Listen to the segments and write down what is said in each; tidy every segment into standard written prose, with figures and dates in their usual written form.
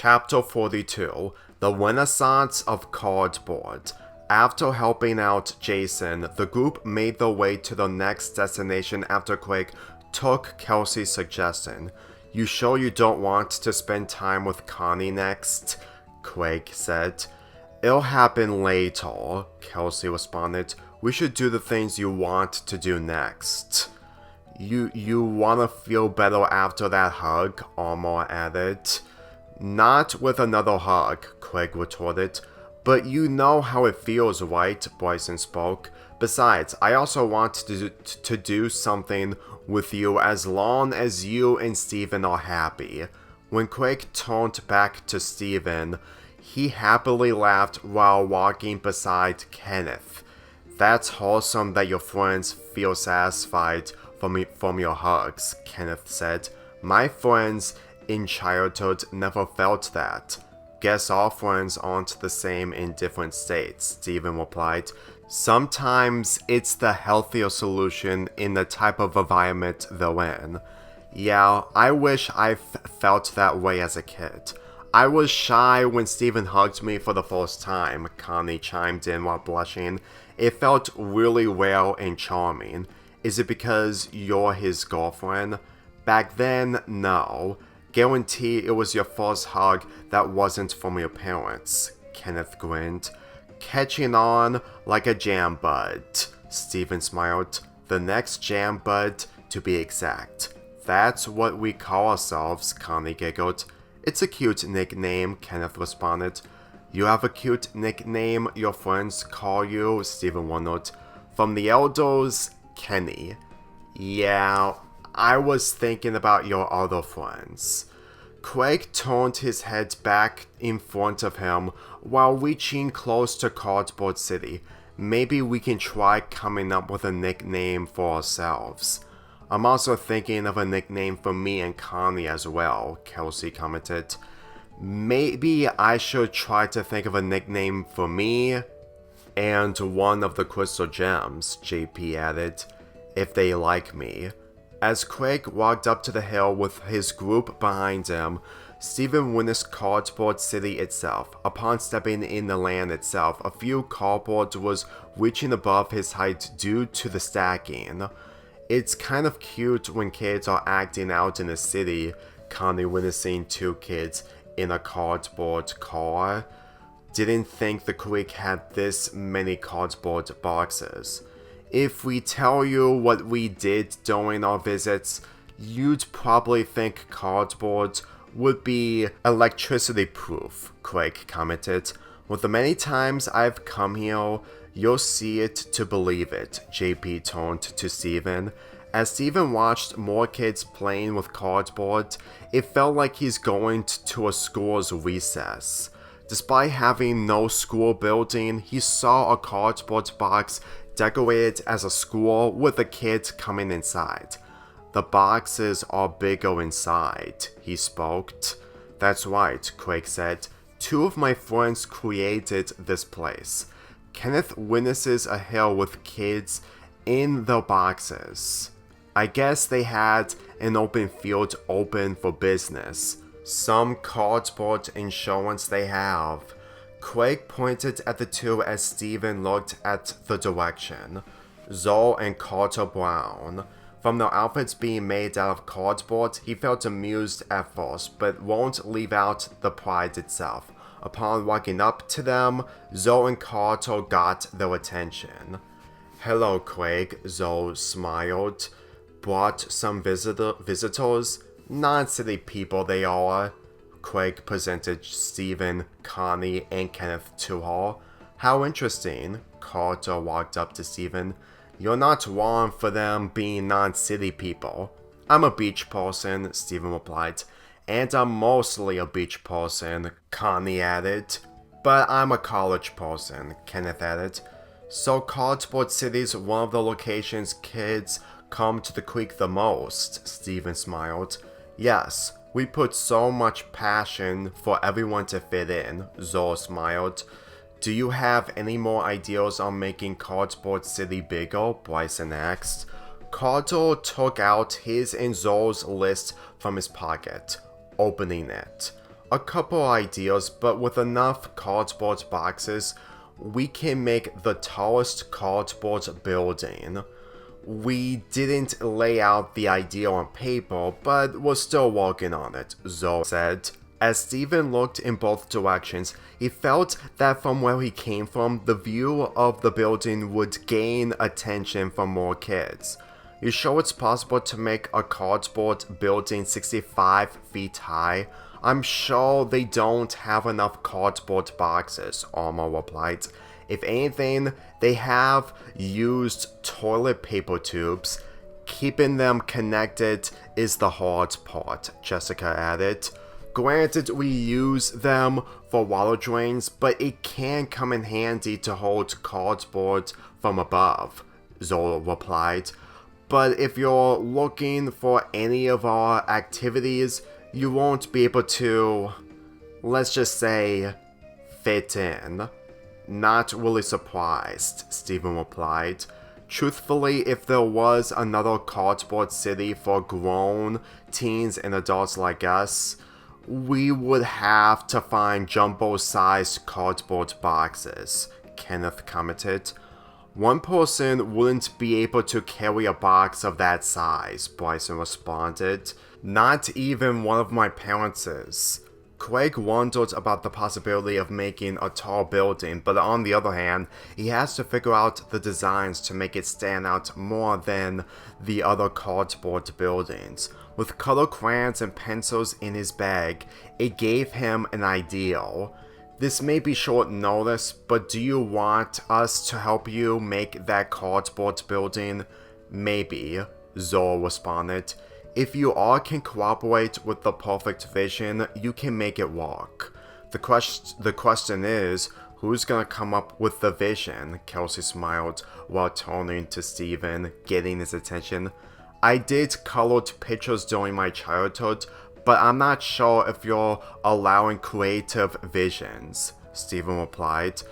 Chapter 42, The Renaissance of Cardboard. After helping out Jason, the group made their way to the next destination after Quake took Kelsey's suggestion. You sure you don't want to spend time with Connie next? Quake said. It'll happen later, Kelsey responded. We should do the things you want to do next. You wanna feel better after that hug, Armor added. Not with another hug, Quake retorted. But you know how it feels, right? Bryson spoke. Besides, I also want to do something with you as long as you and Steven are happy. When Quake turned back to Steven, he happily laughed while walking beside Kenneth. That's wholesome that your friends feel satisfied from your hugs, Kenneth said. My friends in childhood never felt that. Guess all friends aren't the same in different states, Steven replied. Sometimes it's the healthier solution in the type of environment they're in. Yeah, I wish I felt that way as a kid. I was shy when Steven hugged me for the first time, Connie chimed in while blushing. It felt really rare and charming. Is it because you're his girlfriend? Back then, no. Guarantee it was your first hug that wasn't from your parents, Kenneth grinned. Catching on like a jam bud, Steven smiled. The next jam bud, to be exact. That's what we call ourselves, Connie giggled. It's a cute nickname, Kenneth responded. You have a cute nickname your friends call you, Steven wondered. From the elders, Kenny. Yeah, I was thinking about your other friends. Quake turned his head back in front of him while reaching close to Cardboard City. Maybe we can try coming up with a nickname for ourselves. I'm also thinking of a nickname for me and Connie as well, Kelsey commented. Maybe I should try to think of a nickname for me and one of the Crystal Gems, JP added, if they like me. As Quake walked up to the hill with his group behind him, Steven witnessed Cardboard City itself. Upon stepping in the land itself, a few cardboard was reaching above his height due to the stacking. It's kind of cute when kids are acting out in the city, Connie witnessing two kids in a cardboard car. Didn't think the creek had this many cardboard boxes. If we tell you what we did during our visits, you'd probably think cardboard would be electricity proof, Quake commented. With the many times I've come here, you'll see it to believe it, JP turned to Steven. As Steven watched more kids playing with cardboard, it felt like he's going to a school's recess. Despite having no school building, he saw a cardboard box decorated as a school with a kid coming inside. The boxes are bigger inside, he spoke. That's right, Quake said. Two of my friends created this place. Kenneth witnesses a hill with kids in the boxes. I guess they had an open field open for business. Some cardboard insurance they have. Quake pointed at the two as Steven looked at the direction. Zoe and Carter Brown. From their outfits being made out of cardboard, he felt amused at first, but won't leave out the pride itself. Upon walking up to them, Zoe and Carter got their attention. Hello, Quake, Zoe smiled. Brought some visitors? Non-city people they are. Quake presented Steven, Connie, and Kenneth to her. How interesting. Carter walked up to Steven. You're not wrong for them being non-city people. I'm a beach person, Steven replied. And I'm mostly a beach person, Connie added. But I'm a college person, Kenneth added. So Cardboard City's one of the locations kids come to the creek the most, Steven smiled. Yes, we put so much passion for everyone to fit in, Zoe smiled. Do you have any more ideas on making Cardboard City bigger? Bryson asked. Carter took out his and Zoe's list from his pocket, opening it. a couple ideas, but with enough cardboard boxes, we can make the tallest cardboard building. We didn't lay out the idea on paper, but we're still working on it, Zoe said. As Steven looked in both directions, he felt that from where he came from, the view of the building would gain attention from more kids. You sure it's possible to make a cardboard building 65 feet high? I'm sure they don't have enough cardboard boxes, Alma replied. If anything, they have used toilet paper tubes. Keeping them connected is the hard part, Jessica added. Granted, we use them for water drains, but it can come in handy to hold cardboard from above, Zola replied. But if you're looking for any of our activities, you won't be able to, let's just say, fit in. Not really surprised, Steven replied. Truthfully, if there was another cardboard city for grown teens and adults like us, we would have to find jumbo-sized cardboard boxes, Kenneth commented. One person wouldn't be able to carry a box of that size, Bryson responded. Not even one of my parents is. Craig wondered about the possibility of making a tall building, but on the other hand, he has to figure out the designs to make it stand out more than the other cardboard buildings. With color crayons and pencils in his bag, it gave him an idea. This may be short notice, but do you want us to help you make that cardboard building? Maybe, Zoe responded. If you all can cooperate with the perfect vision, you can make it work. The question is, who's gonna come up with the vision? Kelsey smiled while turning to Steven, getting his attention. I did colored pictures during my childhood, but I'm not sure if you're allowing creative visions, Steven replied.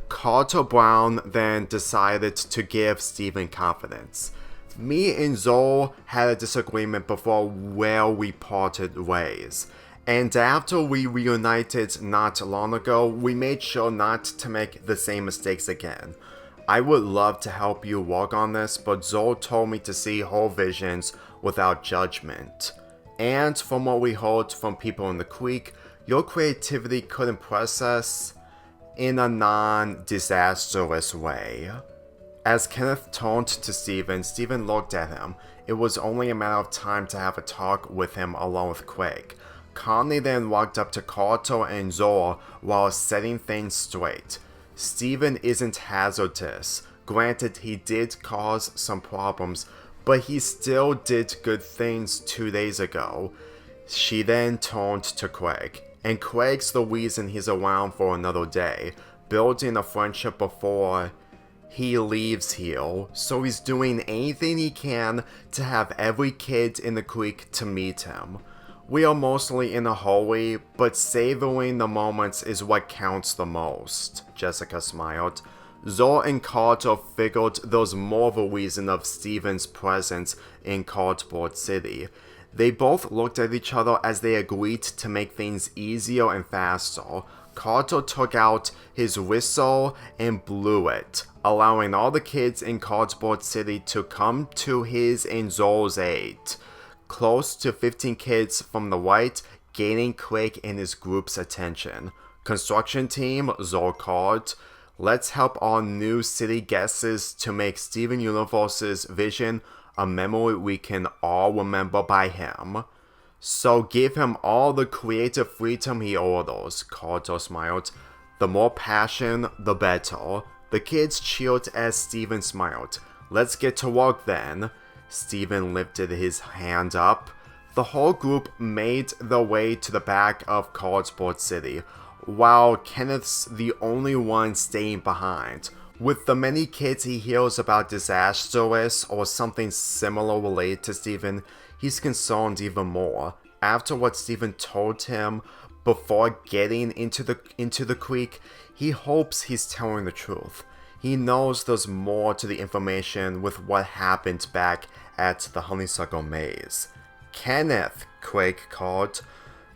Carter Brown then decided to give Steven confidence. Me and Zoe had a disagreement before where we parted ways, and after we reunited not long ago, we made sure not to make the same mistakes again. I would love to help you work on this, but Zoe told me to see her visions without judgment. And from what we heard from people in the creek, your creativity could impress us in a non-disastrous way. As Kenneth turned to Steven, Steven looked at him. It was only a matter of time to have a talk with him along with Craig. Connie then walked up to Carter and Zoe while setting things straight. Steven isn't hazardous. Granted, he did cause some problems, but he still did good things 2 days ago. She then turned to Craig. And Craig's the reason he's around for another day, building a friendship before he leaves here, so he's doing anything he can to have every kid in the creek to meet him. We are mostly in a hurry, but savoring the moments is what counts the most, Jessica smiled. Zoe and Carter figured there was more of a reason of Steven's presence in Cardboard City. They both looked at each other as they agreed to make things easier and faster. Carter took out his whistle and blew it, allowing all the kids in Cardboard City to come to his and Zoe's aid. Close to 15 kids from the right, gaining Craig and his group's attention. Construction team, Zoe called. Let's help our new city guesses to make Steven Universe's vision a memory we can all remember by him. So give him all the creative freedom he orders, Carter smiled. The more passion, the better. The kids cheered as Steven smiled. Let's get to work then. Steven lifted his hand up. The whole group made their way to the back of Cardboard City, while Kenneth's the only one staying behind. With the many kids he hears about disastrous or something similar related to Steven, he's concerned even more. After what Steven told him before getting into the creek, he hopes he's telling the truth. He knows there's more to the information with what happened back at the Honeysuckle Maze. Kenneth, Craig called.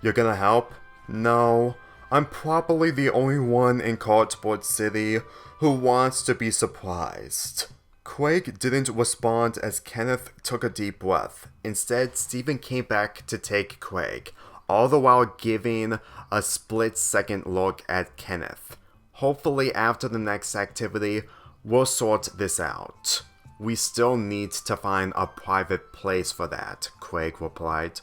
You're gonna help? No, I'm probably the only one in Cardboard City who wants to be surprised. Quake didn't respond as Kenneth took a deep breath. Instead, Steven came back to take Quake, all the while giving a split-second look at Kenneth. Hopefully after the next activity, we'll sort this out. We still need to find a private place for that, Quake replied.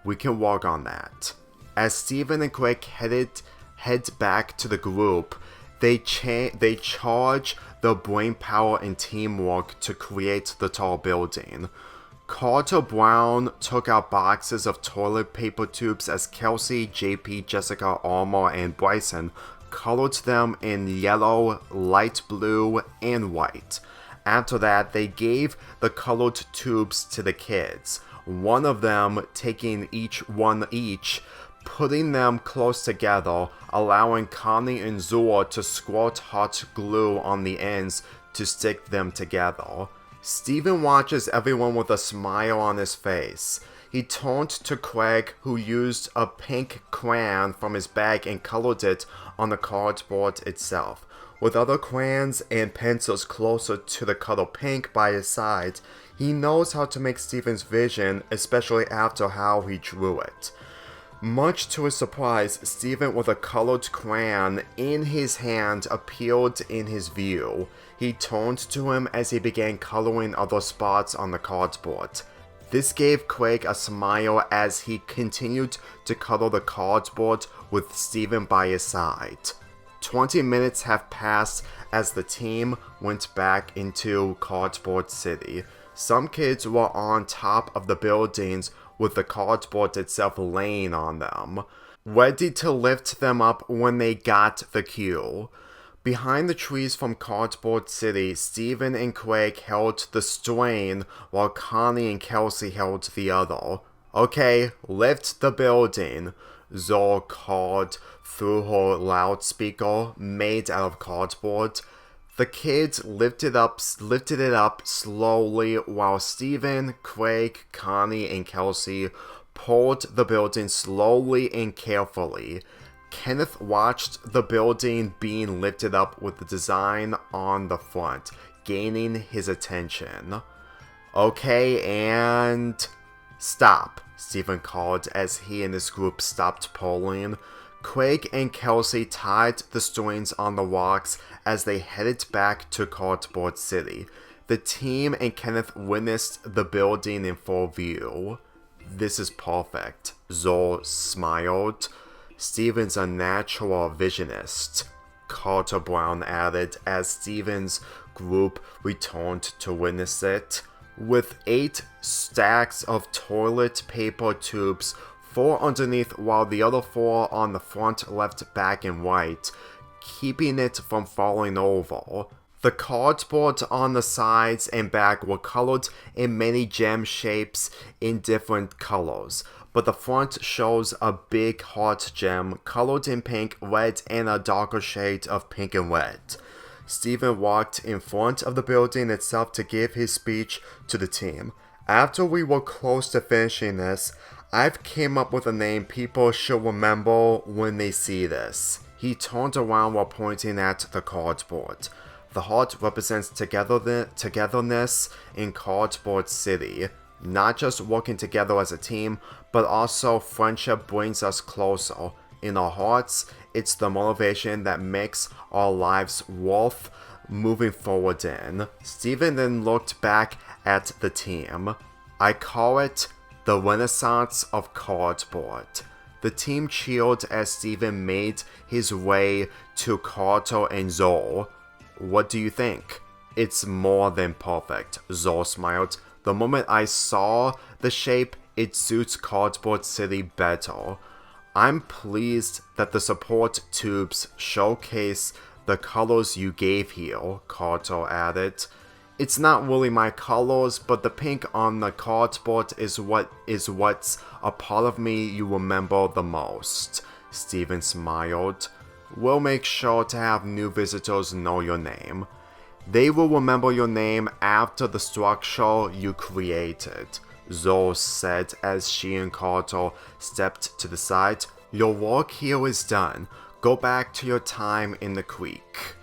We can work on that. As Steven and Quake head back to the group, they charge their brainpower and teamwork to create the tall building. Carter Brown took out boxes of toilet paper tubes as Kelsey, JP, Jessica, Alma, and Bryson colored them in yellow, light blue, and white. After that, they gave the colored tubes to the kids, one of them taking one each, putting them close together, allowing Connie and Zor to squirt hot glue on the ends to stick them together. Steven watches everyone with a smile on his face. He turned to Craig, who used a pink crayon from his bag and colored it on the cardboard itself. With other crayons and pencils closer to the color pink by his side, he knows how to make Steven's vision, especially after how he drew it. Much to his surprise, Steven with a colored crayon in his hand appeared in his view. He turned to him as he began coloring other spots on the cardboard. This gave Craig a smile as he continued to color the cardboard with Steven by his side. 20 minutes have passed as the team went back into Cardboard City. Some kids were on top of the buildings with the cardboard itself laying on them, ready to lift them up when they got the cue. Behind the trees from Cardboard City, Steven and Craig held the string while Connie and Kelsey held the other. Okay, lift the building, Zor called through her loudspeaker made out of cardboard. The kids lifted it up slowly while Steven, Craig, Connie, and Kelsey pulled the building slowly and carefully. Kenneth watched the building being lifted up with the design on the front, gaining his attention. Okay, and stop, Steven called as he and his group stopped pulling. Craig and Kelsey tied the strings on the rocks as they headed back to Cardboard City. The team and Kenneth witnessed the building in full view. This is perfect, Zor smiled. Steven's a natural visionist, Carter Brown added as Steven's group returned to witness it. With 8 stacks of toilet paper tubes, 4 underneath while the other 4 on the front left back in white, keeping it from falling over. The cardboard on the sides and back were colored in many gem shapes in different colors, but the front shows a big heart gem colored in pink, red, and a darker shade of pink and red. Steven walked in front of the building itself to give his speech to the team. After we were close to finishing this, I've came up with a name people should remember when they see this. He turned around while pointing at the cardboard. The heart represents togetherness in Cardboard City. Not just working together as a team, but also friendship brings us closer. In our hearts, it's the motivation that makes our lives worth moving forward in. Steven then looked back at the team. I call it the Renaissance of Cardboard. The team cheered as Steven made his way to Carter and Zor. What do you think? It's more than perfect, Zor smiled. The moment I saw the shape, it suits Cardboard City better. I'm pleased that the support tubes showcase the colors you gave here, Carter added. It's not really my colors, but the pink on the cardboard is what's a part of me you remember the most, Steven smiled. We'll make sure to have new visitors know your name. They will remember your name after the structure you created, Zor said as she and Carter stepped to the side. Your work here is done. Go back to your time in the creek.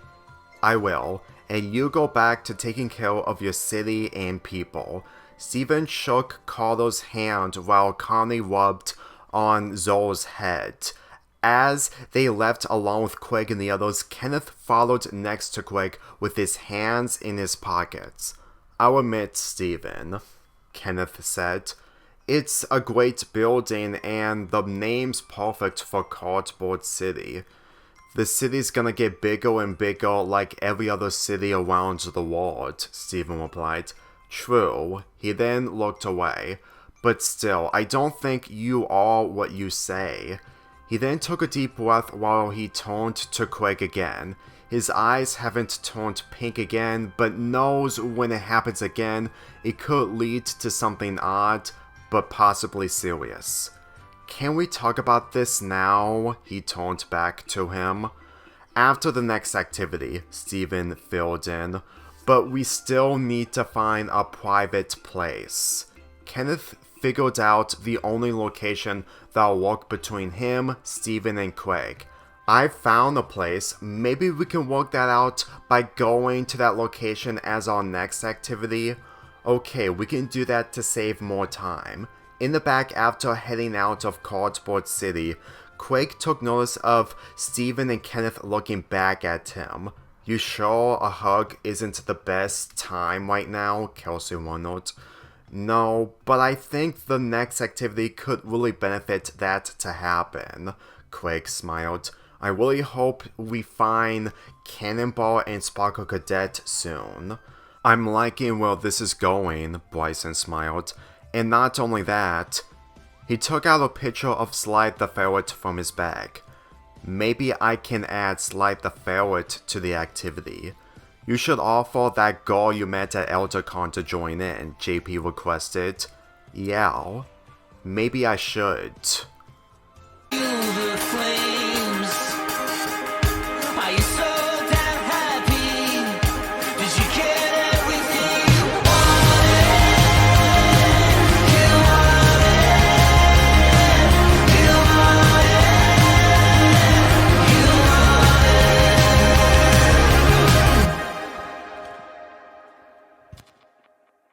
I will, and you go back to taking care of your city and people. Steven shook Carlo's hand while Connie rubbed on Zoe's head. As they left along with Quig and the others, Kenneth followed next to Quig with his hands in his pockets. I'll admit, Steven, Kenneth said, it's a great building and the name's perfect for Cardboard City. The city's gonna get bigger and bigger like every other city around the world, Steven replied. True. He then looked away. But still, I don't think you are what you say. He then took a deep breath while he turned to Craig again. His eyes haven't turned pink again, but knows when it happens again, it could lead to something odd, but possibly serious. Can we talk about this now? He turned back to him. After the next activity, Steven filled in, but we still need to find a private place. Kenneth figured out the only location that'll work between him, Steven, and Craig. I found a place. Maybe we can work that out by going to that location as our next activity. Okay, we can do that to save more time. In the back after heading out of Cardboard City, Craig took notice of Steven and Kenneth looking back at him. You sure a hug isn't the best time right now? Kelsey wondered. No, but I think the next activity could really benefit that to happen. Craig smiled. I really hope we find Cannonball and Sparkle Cadet soon. I'm liking where this is going, Bryson smiled. And not only that, he took out a picture of Slide the Ferret from his bag. Maybe I can add Slide the Ferret to the activity. You should offer that girl you met at ElderCon to join in, JP requested. Yeah, maybe I should.